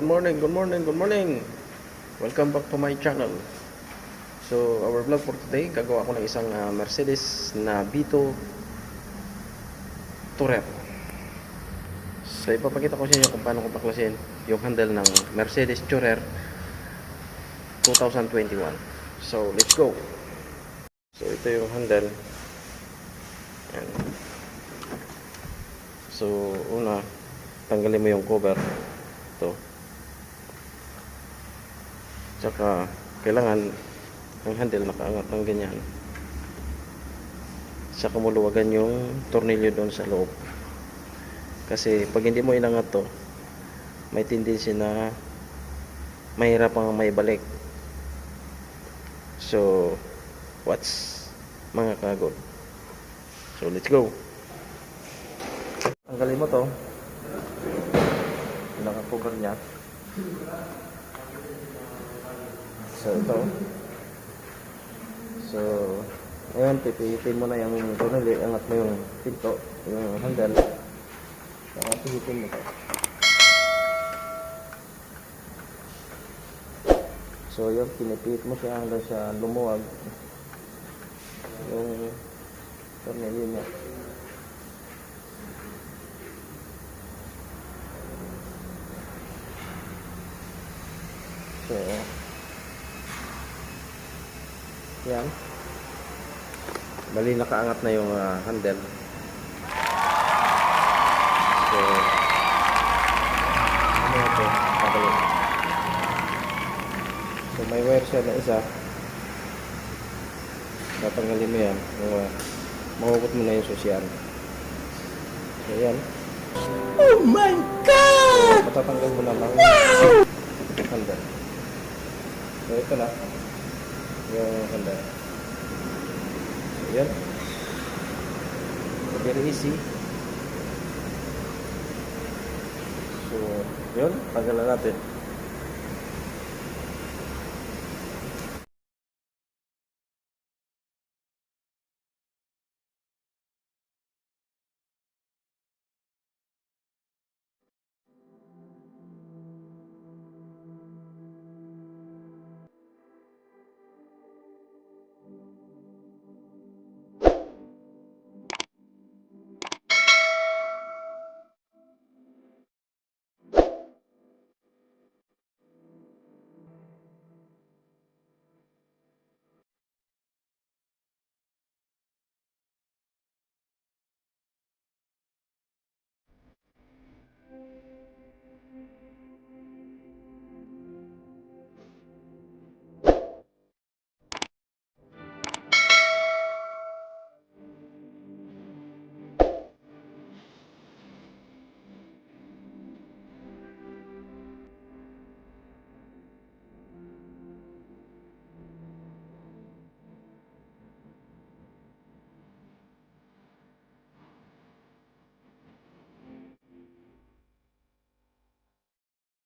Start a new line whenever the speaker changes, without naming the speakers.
morning, good morning, good morning. Welcome back to my channel. So, our vlog for today, gagawa ko ng isang Mercedes na Vito Tourer. So, ipapakita ko sa inyo kung paano ko baklasin yung handle ng Mercedes Tourer 2021. So, let's go. So, ito yung handle. Yan. So, una, tanggalin mo yung cover. Ito. Tsaka, kailangan ang handle nakaangat ng ganyan. Tsaka muluwagan yung tornilyo doon sa loob. Kasi, pag hindi mo inangat to, may tendency na mahirap ang may balik. So, watch mga kagod. So, let's go. Tanggalin mo to. Naka-cover niya. So, ito. So, ngayon, pipihitin mo na yung tornilyo. Angat mo yung pinto, yung handle. Saka pihitin mo to. So, yun, pinipihit mo siya hanggang siya lumuwag yung tornilyo niya. So, yan. Bali, nakaangat na yung handle. So, ano ito? Pabalik. So, may wire siya na isa. Tatanggalin mo yan. Mahugot mo na yung susyan. So, yan.
Oh my God!
Patatanggal mo na lang.
Wow!
Handle. So, ito na. Yung handle. So, yan. So, very easy. So, yun. Tanggalan natin.